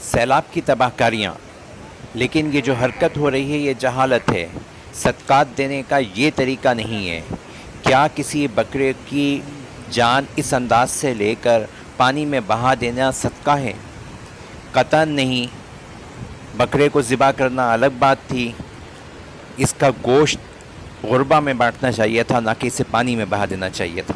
सैलाब की तबाहकारियाँ, लेकिन ये जो हरकत हो रही है ये जहालत है। सदक़ात देने का ये तरीका नहीं है। क्या किसी बकरे की जान इस अंदाज से लेकर पानी में बहा देना सदका है? कतन नहीं। बकरे को ज़िबा करना अलग बात थी, इसका गोश्त गुरबा में बांटना चाहिए था, ना कि इसे पानी में बहा देना चाहिए था।